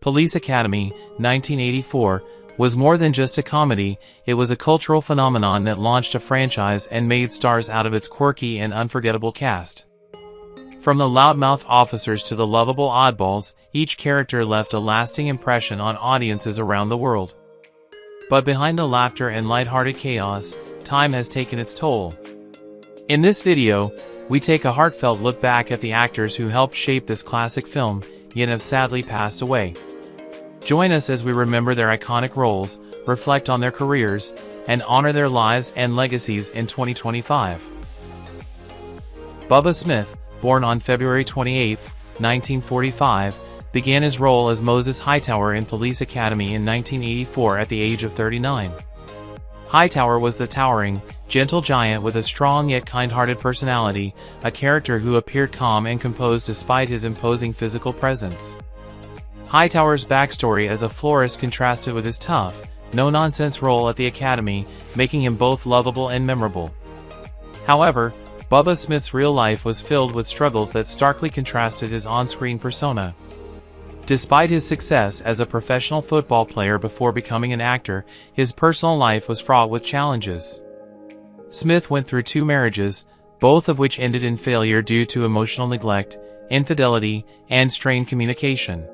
Police Academy, 1984, was more than just a comedy. It was a cultural phenomenon that launched a franchise and made stars out of its quirky and unforgettable cast. From the loudmouthed officers to the lovable oddballs, each character left a lasting impression on audiences around the world. But behind the laughter and lighthearted chaos, time has taken its toll. In this video, we take a heartfelt look back at the actors who helped shape this classic film, yet have sadly passed away. Join us as we remember their iconic roles, reflect on their careers, and honor their lives and legacies in 2025. Bubba Smith, born on February 28, 1945, began his role as Moses Hightower in Police Academy in 1984 at the age of 39. Hightower was the towering, gentle giant with a strong yet kind-hearted personality, a character who appeared calm and composed despite his imposing physical presence. Hightower's backstory as a florist contrasted with his tough, no-nonsense role at the Academy, making him both lovable and memorable. However, Bubba Smith's real life was filled with struggles that starkly contrasted his on-screen persona. Despite his success as a professional football player before becoming an actor, his personal life was fraught with challenges. Smith went through 2 marriages, both of which ended in failure due to emotional neglect, infidelity, and strained communication.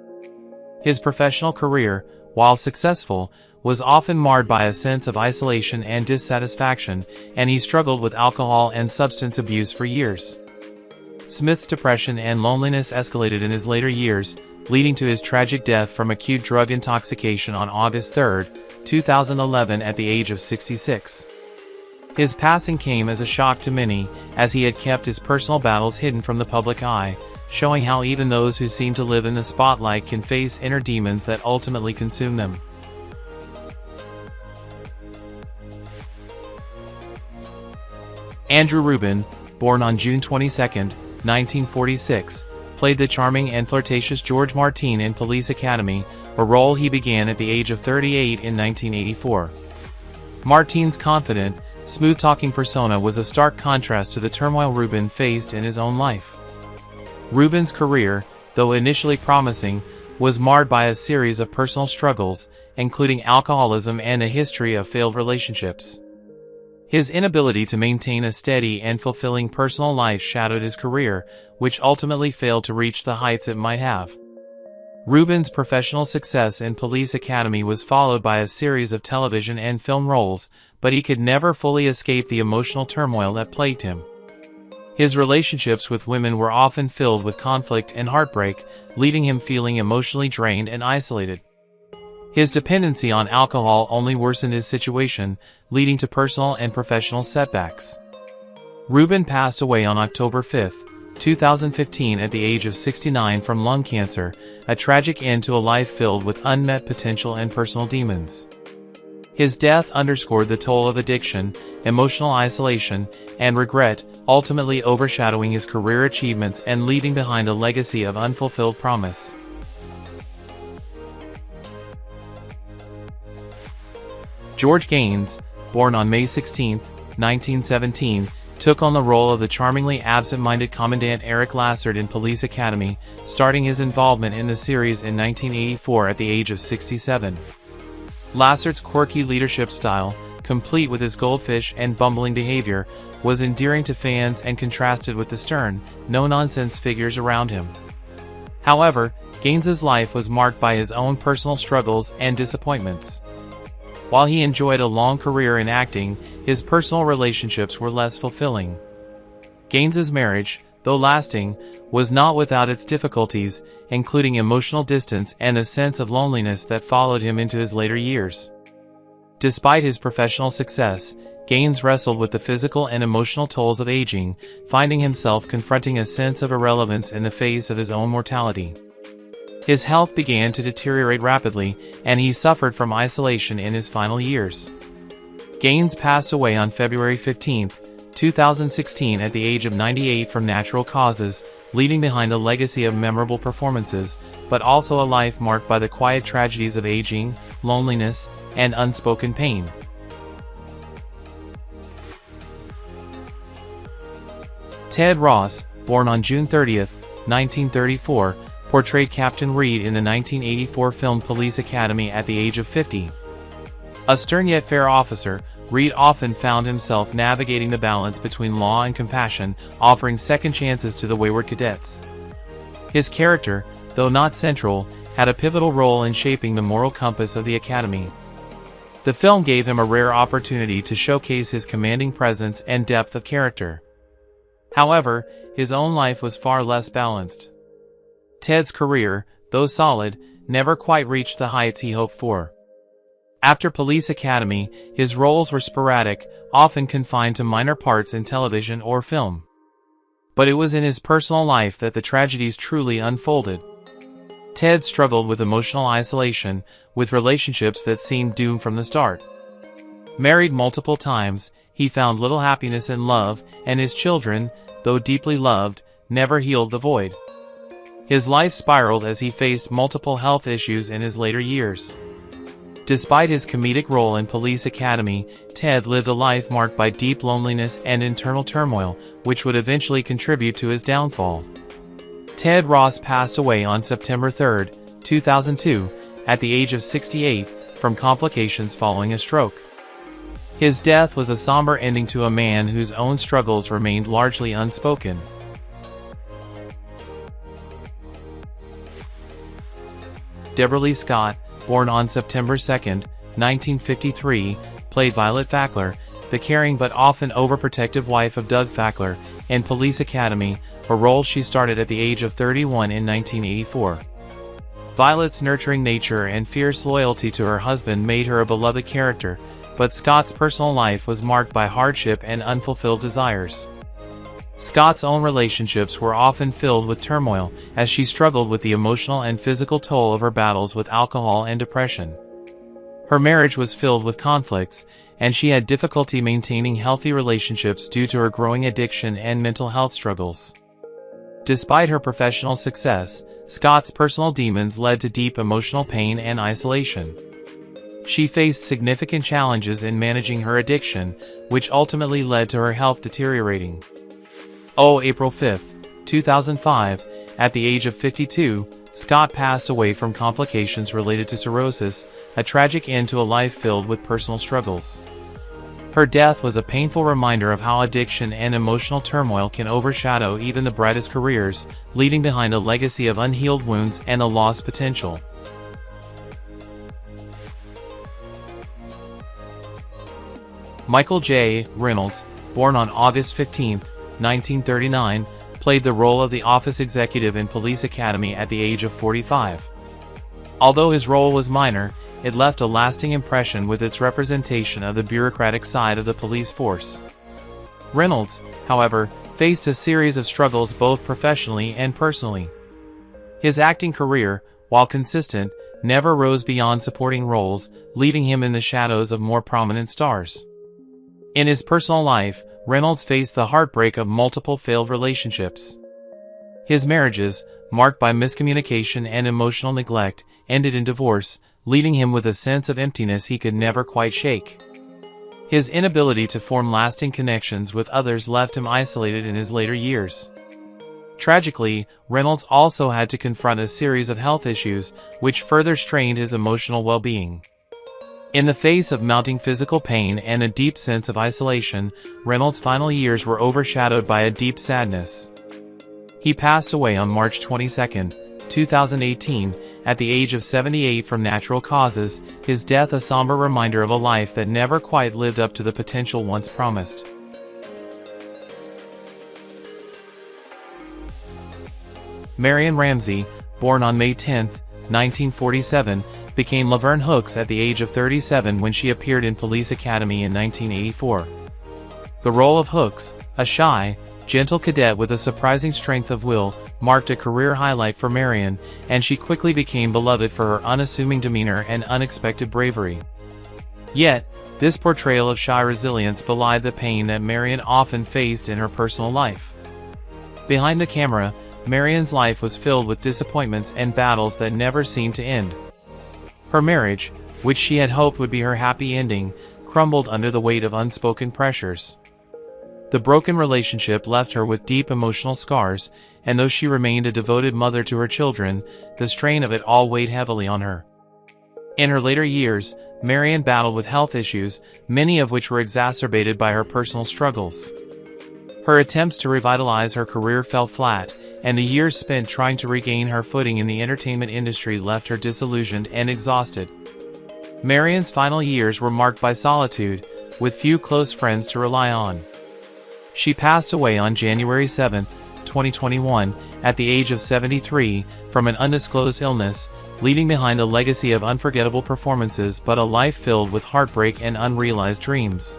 His professional career, while successful, was often marred by a sense of isolation and dissatisfaction, and he struggled with alcohol and substance abuse for years. Smith's depression and loneliness escalated in his later years, leading to his tragic death from acute drug intoxication on August 3, 2011 at the age of 66. His passing came as a shock to many, as he had kept his personal battles hidden from the public eye, showing how even those who seem to live in the spotlight can face inner demons that ultimately consume them. Andrew Rubin, born on June 22, 1946, played the charming and flirtatious George Martin in Police Academy, a role he began at the age of 38 in 1984. Martin's confident, smooth-talking persona was a stark contrast to the turmoil Rubin faced in his own life. Rubin's career, though initially promising, was marred by a series of personal struggles, including alcoholism and a history of failed relationships. His inability to maintain a steady and fulfilling personal life shadowed his career, which ultimately failed to reach the heights it might have. Rubin's professional success in Police Academy was followed by a series of television and film roles, but he could never fully escape the emotional turmoil that plagued him. His relationships with women were often filled with conflict and heartbreak, leaving him feeling emotionally drained and isolated. His dependency on alcohol only worsened his situation, leading to personal and professional setbacks. Rubin passed away on October 5, 2015 at the age of 69 from lung cancer, a tragic end to a life filled with unmet potential and personal demons. His death underscored the toll of addiction, emotional isolation, and regret, ultimately overshadowing his career achievements and leaving behind a legacy of unfulfilled promise. George Gaynes, born on May 16, 1917, took on the role of the charmingly absent-minded Commandant Eric Lassard in Police Academy, starting his involvement in the series in 1984 at the age of 67. Lassard's quirky leadership style, complete with his goldfish and bumbling behavior, was endearing to fans and contrasted with the stern, no-nonsense figures around him. However, Gaynes's life was marked by his own personal struggles and disappointments. While he enjoyed a long career in acting, his personal relationships were less fulfilling. Gaynes's marriage, though lasting, was not without its difficulties, including emotional distance and a sense of loneliness that followed him into his later years. Despite his professional success, Gaynes wrestled with the physical and emotional tolls of aging, finding himself confronting a sense of irrelevance in the face of his own mortality. His health began to deteriorate rapidly, and he suffered from isolation in his final years. Gaynes passed away on February 15, 2016 at the age of 98 from natural causes, leaving behind a legacy of memorable performances, but also a life marked by the quiet tragedies of aging, loneliness, and unspoken pain. Ted Ross, born on June 30, 1934, portrayed Captain Reed in the 1984 film Police Academy at the age of 50. A stern yet fair officer, Reed often found himself navigating the balance between law and compassion, offering second chances to the wayward cadets. His character, though not central, had a pivotal role in shaping the moral compass of the Academy. The film gave him a rare opportunity to showcase his commanding presence and depth of character. However, his own life was far less balanced. Ted's career, though solid, never quite reached the heights he hoped for. After Police Academy, his roles were sporadic, often confined to minor parts in television or film. But it was in his personal life that the tragedies truly unfolded. Ted struggled with emotional isolation, with relationships that seemed doomed from the start. Married multiple times, he found little happiness in love, and his children, though deeply loved, never healed the void. His life spiraled as he faced multiple health issues in his later years. Despite his comedic role in Police Academy, Ted lived a life marked by deep loneliness and internal turmoil, which would eventually contribute to his downfall. Ted Ross passed away on September 3, 2002, at the age of 68, from complications following a stroke. His death was a somber ending to a man whose own struggles remained largely unspoken. Debralee Scott, born on September 2, 1953, played Violet Fackler, the caring but often overprotective wife of Doug Fackler, in Police Academy, a role she started at the age of 31 in 1984. Violet's nurturing nature and fierce loyalty to her husband made her a beloved character, but Scott's personal life was marked by hardship and unfulfilled desires. Scott's own relationships were often filled with turmoil, as she struggled with the emotional and physical toll of her battles with alcohol and depression. Her marriage was filled with conflicts, and she had difficulty maintaining healthy relationships due to her growing addiction and mental health struggles. Despite her professional success, Scott's personal demons led to deep emotional pain and isolation. She faced significant challenges in managing her addiction, which ultimately led to her health deteriorating. April 5, 2005, at the age of 52, Scott passed away from complications related to cirrhosis, a tragic end to a life filled with personal struggles. Her death was a painful reminder of how addiction and emotional turmoil can overshadow even the brightest careers, leaving behind a legacy of unhealed wounds and a lost potential. Michael J. Reynolds, born on August 15, 1939, played the role of the office executive in Police Academy at the age of 45. Although his role was minor, it left a lasting impression with its representation of the bureaucratic side of the police force. Reynolds, however, faced a series of struggles both professionally and personally. His acting career, while consistent, never rose beyond supporting roles, leaving him in the shadows of more prominent stars. In his personal life, Reynolds faced the heartbreak of multiple failed relationships. His marriages, marked by miscommunication and emotional neglect, ended in divorce, leaving him with a sense of emptiness he could never quite shake. His inability to form lasting connections with others left him isolated in his later years. Tragically, Reynolds also had to confront a series of health issues, which further strained his emotional well-being. In the face of mounting physical pain and a deep sense of isolation, Reynolds' final years were overshadowed by a deep sadness. He passed away on March 22, 2018, at the age of 78 from natural causes, his death a somber reminder of a life that never quite lived up to the potential once promised. Marion Ramsey, born on May 10, 1947, became Laverne Hooks at the age of 37 when she appeared in Police Academy in 1984. The role of Hooks, a shy, gentle cadet with a surprising strength of will, marked a career highlight for Marion, and she quickly became beloved for her unassuming demeanor and unexpected bravery. Yet, this portrayal of shy resilience belied the pain that Marion often faced in her personal life. Behind the camera, Marion's life was filled with disappointments and battles that never seemed to end. Her marriage, which she had hoped would be her happy ending, crumbled under the weight of unspoken pressures. The broken relationship left her with deep emotional scars, and though she remained a devoted mother to her children, the strain of it all weighed heavily on her. In her later years, Marion battled with health issues, many of which were exacerbated by her personal struggles. Her attempts to revitalize her career fell flat, and the years spent trying to regain her footing in the entertainment industry left her disillusioned and exhausted. Marion's final years were marked by solitude, with few close friends to rely on. She passed away on January 7, 2021, at the age of 73, from an undisclosed illness, leaving behind a legacy of unforgettable performances but a life filled with heartbreak and unrealized dreams.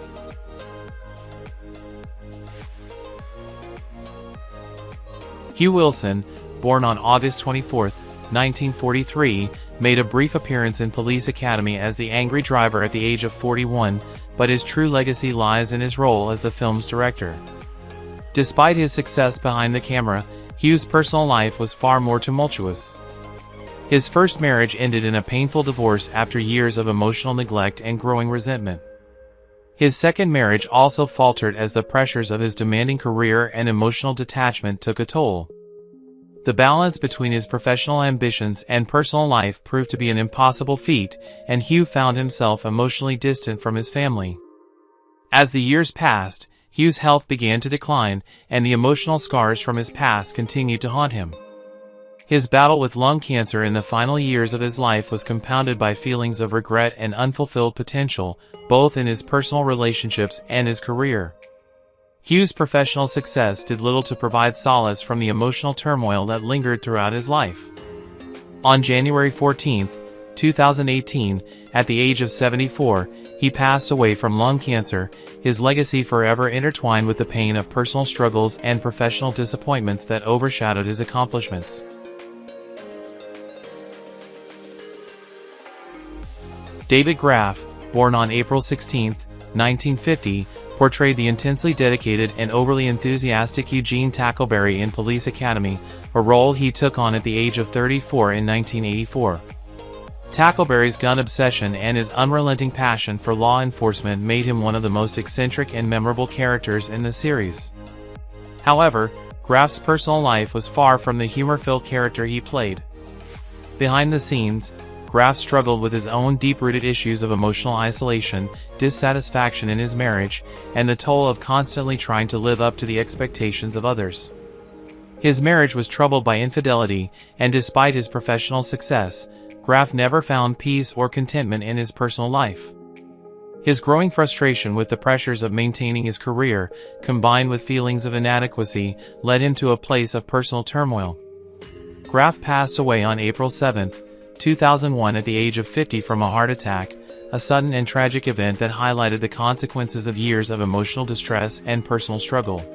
Hugh Wilson, born on August 24, 1943, made a brief appearance in Police Academy as the angry driver at the age of 41, but his true legacy lies in his role as the film's director. Despite his success behind the camera, Hugh's personal life was far more tumultuous. His first marriage ended in a painful divorce after years of emotional neglect and growing resentment. His second marriage also faltered as the pressures of his demanding career and emotional detachment took a toll. The balance between his professional ambitions and personal life proved to be an impossible feat, and Hugh found himself emotionally distant from his family. As the years passed, Hugh's health began to decline, and the emotional scars from his past continued to haunt him. His battle with lung cancer in the final years of his life was compounded by feelings of regret and unfulfilled potential, both in his personal relationships and his career. Hugh's professional success did little to provide solace from the emotional turmoil that lingered throughout his life. On January 14, 2018, at the age of 74, he passed away from lung cancer, his legacy forever intertwined with the pain of personal struggles and professional disappointments that overshadowed his accomplishments. David Graf, born on April 16, 1950, portrayed the intensely dedicated and overly enthusiastic Eugene Tackleberry in Police Academy, a role he took on at the age of 34 in 1984. Tackleberry's gun obsession and his unrelenting passion for law enforcement made him one of the most eccentric and memorable characters in the series. However, Graf's personal life was far from the humor-filled character he played. Behind the scenes, Graf struggled with his own deep-rooted issues of emotional isolation, dissatisfaction in his marriage, and the toll of constantly trying to live up to the expectations of others. His marriage was troubled by infidelity, and despite his professional success, Graf never found peace or contentment in his personal life. His growing frustration with the pressures of maintaining his career, combined with feelings of inadequacy, led him to a place of personal turmoil. Graf passed away on April 7, 2001 at the age of 50 from a heart attack, a sudden and tragic event that highlighted the consequences of years of emotional distress and personal struggle.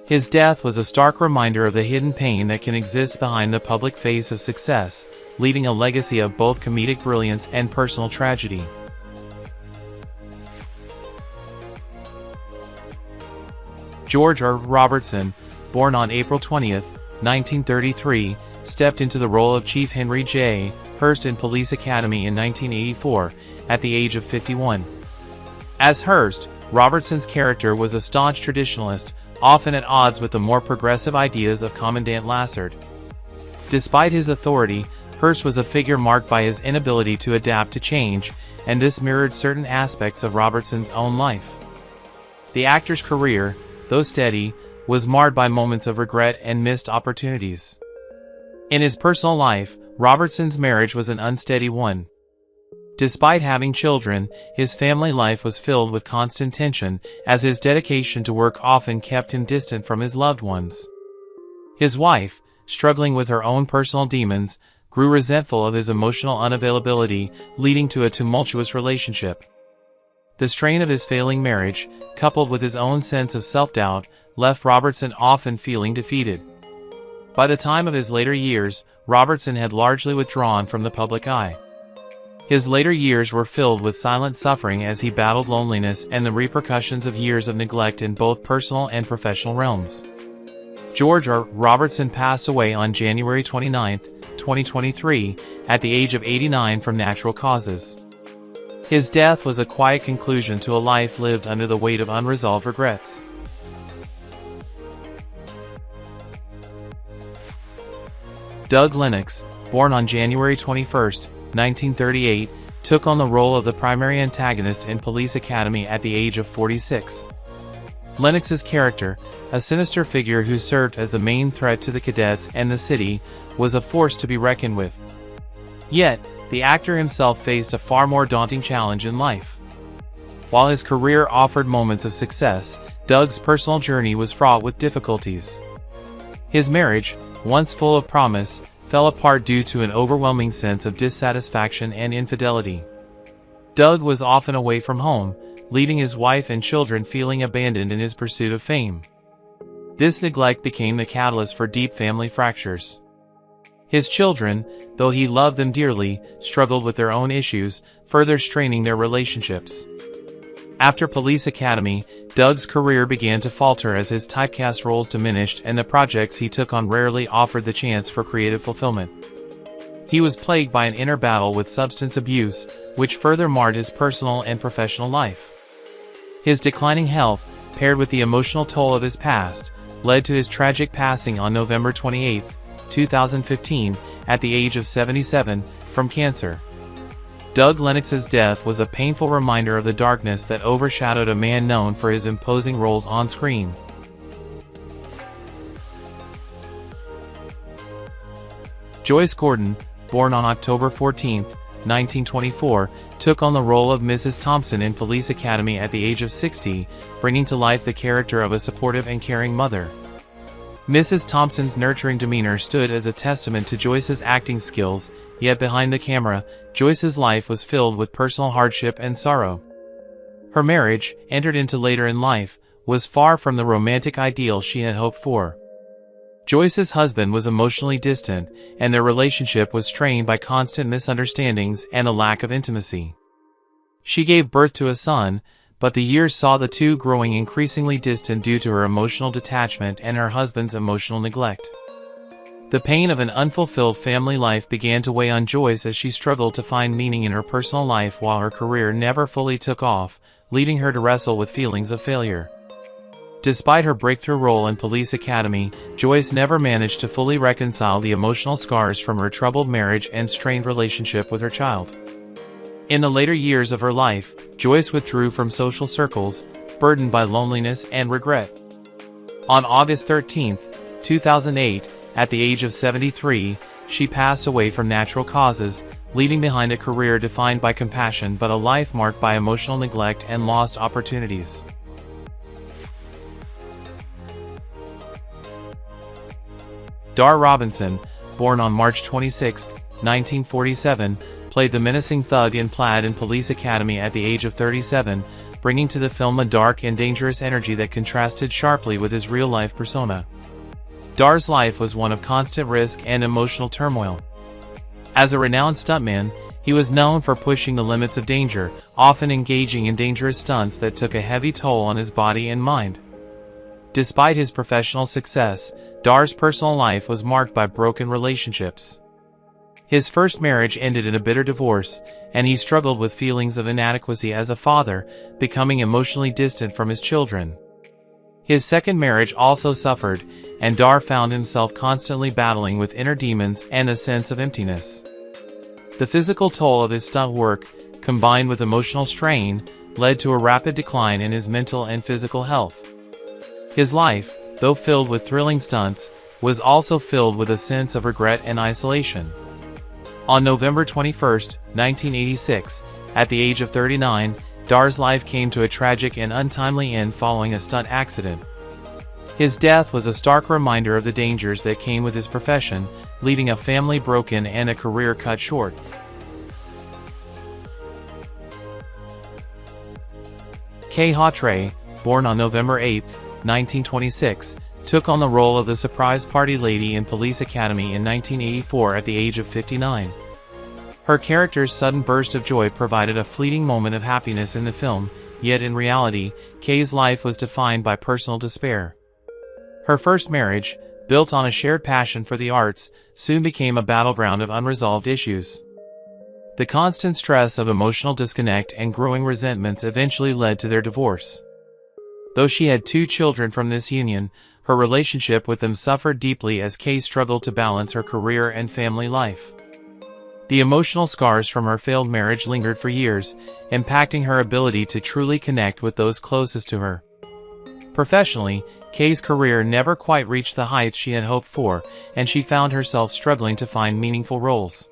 His death was a stark reminder of the hidden pain that can exist behind the public face of success, leaving a legacy of both comedic brilliance and personal tragedy. George R. Robertson, born on April 20, 1933, stepped into the role of Chief Henry J. Hurst in Police Academy in 1984, at the age of 51. As Hurst, Robertson's character was a staunch traditionalist, often at odds with the more progressive ideas of Commandant Lassard. Despite his authority, Hurst was a figure marked by his inability to adapt to change, and this mirrored certain aspects of Robertson's own life. The actor's career, though steady, was marred by moments of regret and missed opportunities. In his personal life, Robertson's marriage was an unsteady one. Despite having children, his family life was filled with constant tension, as his dedication to work often kept him distant from his loved ones. His wife, struggling with her own personal demons, grew resentful of his emotional unavailability, leading to a tumultuous relationship. The strain of his failing marriage, coupled with his own sense of self-doubt, left Robertson often feeling defeated. By the time of his later years, Robertson had largely withdrawn from the public eye. His later years were filled with silent suffering as he battled loneliness and the repercussions of years of neglect in both personal and professional realms. George R. Robertson passed away on January 29, 2023, at the age of 89 from natural causes. His death was a quiet conclusion to a life lived under the weight of unresolved regrets. Doug Lennox, born on January 21, 1938, took on the role of the primary antagonist in Police Academy at the age of 46. Lennox's character, a sinister figure who served as the main threat to the cadets and the city, was a force to be reckoned with. Yet, the actor himself faced a far more daunting challenge in life. While his career offered moments of success, Doug's personal journey was fraught with difficulties. His marriage, once full of promise, fell apart due to an overwhelming sense of dissatisfaction and infidelity. Doug was often away from home, leaving his wife and children feeling abandoned in his pursuit of fame. This neglect became the catalyst for deep family fractures. His children, though he loved them dearly, struggled with their own issues, further straining their relationships. After Police Academy, Doug's career began to falter as his typecast roles diminished and the projects he took on rarely offered the chance for creative fulfillment. He was plagued by an inner battle with substance abuse, which further marred his personal and professional life. His declining health, paired with the emotional toll of his past, led to his tragic passing on November 28, 2015, at the age of 77, from cancer. Doug Lennox's death was a painful reminder of the darkness that overshadowed a man known for his imposing roles on screen. Joyce Gordon, born on October 14, 1924, took on the role of Mrs. Thompson in Police Academy at the age of 60, bringing to life the character of a supportive and caring mother. Mrs. Thompson's nurturing demeanor stood as a testament to Joyce's acting skills, yet behind the camera, Joyce's life was filled with personal hardship and sorrow. Her marriage, entered into later in life, was far from the romantic ideal she had hoped for. Joyce's husband was emotionally distant, and their relationship was strained by constant misunderstandings and a lack of intimacy. She gave birth to a son, but the years saw the two growing increasingly distant due to her emotional detachment and her husband's emotional neglect. The pain of an unfulfilled family life began to weigh on Joyce as she struggled to find meaning in her personal life while her career never fully took off, leading her to wrestle with feelings of failure. Despite her breakthrough role in Police Academy, Joyce never managed to fully reconcile the emotional scars from her troubled marriage and strained relationship with her child. In the later years of her life, Joyce withdrew from social circles, burdened by loneliness and regret. On August 13, 2008, at the age of 73, she passed away from natural causes, leaving behind a career defined by compassion but a life marked by emotional neglect and lost opportunities. Dar Robinson, born on March 26, 1947, played the menacing thug in plaid in Police Academy at the age of 37, bringing to the film a dark and dangerous energy that contrasted sharply with his real-life persona. Dar's life was one of constant risk and emotional turmoil. As a renowned stuntman, he was known for pushing the limits of danger, often engaging in dangerous stunts that took a heavy toll on his body and mind. Despite his professional success, Dar's personal life was marked by broken relationships. His first marriage ended in a bitter divorce, and he struggled with feelings of inadequacy as a father, becoming emotionally distant from his children. His second marriage also suffered, and Dar found himself constantly battling with inner demons and a sense of emptiness. The physical toll of his stunt work, combined with emotional strain, led to a rapid decline in his mental and physical health. His life, though filled with thrilling stunts, was also filled with a sense of regret and isolation. On November 21, 1986, at the age of 39, Dar's life came to a tragic and untimely end following a stunt accident. His death was a stark reminder of the dangers that came with his profession, leaving a family broken and a career cut short. Hawtrey, born on November 8, 1926, took on the role of the surprise party lady in Police Academy in 1984 at the age of 59. Her character's sudden burst of joy provided a fleeting moment of happiness in the film, yet in reality, Kay's life was defined by personal despair. Her first marriage, built on a shared passion for the arts, soon became a battleground of unresolved issues. The constant stress of emotional disconnect and growing resentments eventually led to their divorce. Though she had 2 children from this union, Her relationship with them suffered deeply as Kay struggled to balance her career and family life. The emotional scars from her failed marriage lingered for years, impacting her ability to truly connect with those closest to her. Professionally, Kay's career never quite reached the heights she had hoped for, and she found herself struggling to find meaningful roles.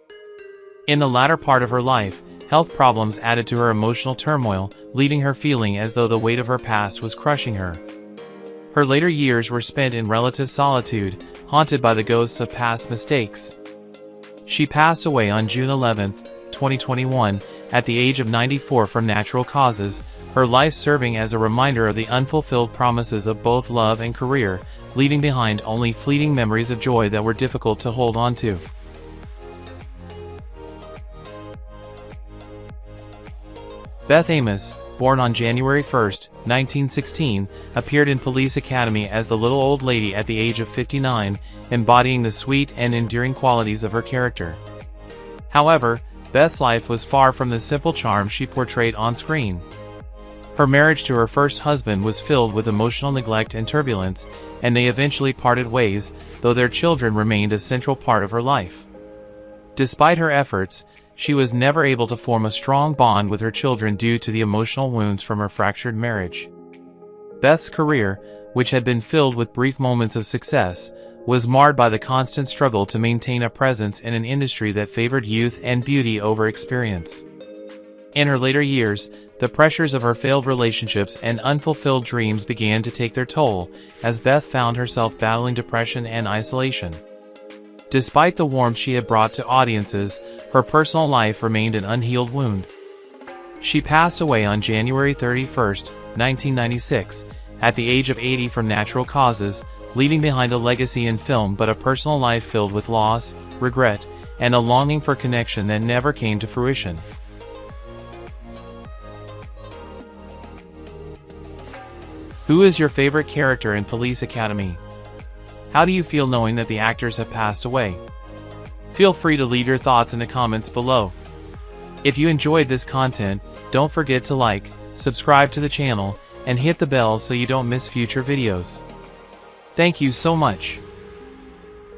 In the latter part of her life, health problems added to her emotional turmoil, leaving her feeling as though the weight of her past was crushing her. Her later years were spent in relative solitude, haunted by the ghosts of past mistakes. She passed away on June 11, 2021, at the age of 94 from natural causes, her life serving as a reminder of the unfulfilled promises of both love and career, leaving behind only fleeting memories of joy that were difficult to hold on to. Beth Amos, born on January 1, 1916, appeared in Police Academy as the little old lady at the age of 59, embodying the sweet and endearing qualities of her character. However, Beth's life was far from the simple charm she portrayed on screen. Her marriage to her first husband was filled with emotional neglect and turbulence, and they eventually parted ways, though their children remained a central part of her life. Despite her efforts, she was never able to form a strong bond with her children due to the emotional wounds from her fractured marriage. Beth's career, which had been filled with brief moments of success, was marred by the constant struggle to maintain a presence in an industry that favored youth and beauty over experience. In her later years, the pressures of her failed relationships and unfulfilled dreams began to take their toll, as Beth found herself battling depression and isolation. Despite the warmth she had brought to audiences, her personal life remained an unhealed wound. She passed away on January 31, 1996, at the age of 80 from natural causes, leaving behind a legacy in film but a personal life filled with loss, regret, and a longing for connection that never came to fruition. Who is your favorite character in Police Academy? How do you feel knowing that the actors have passed away? Feel free to leave your thoughts in the comments below. If you enjoyed this content, don't forget to like, subscribe to the channel, and hit the bell so you don't miss future videos. Thank you so much.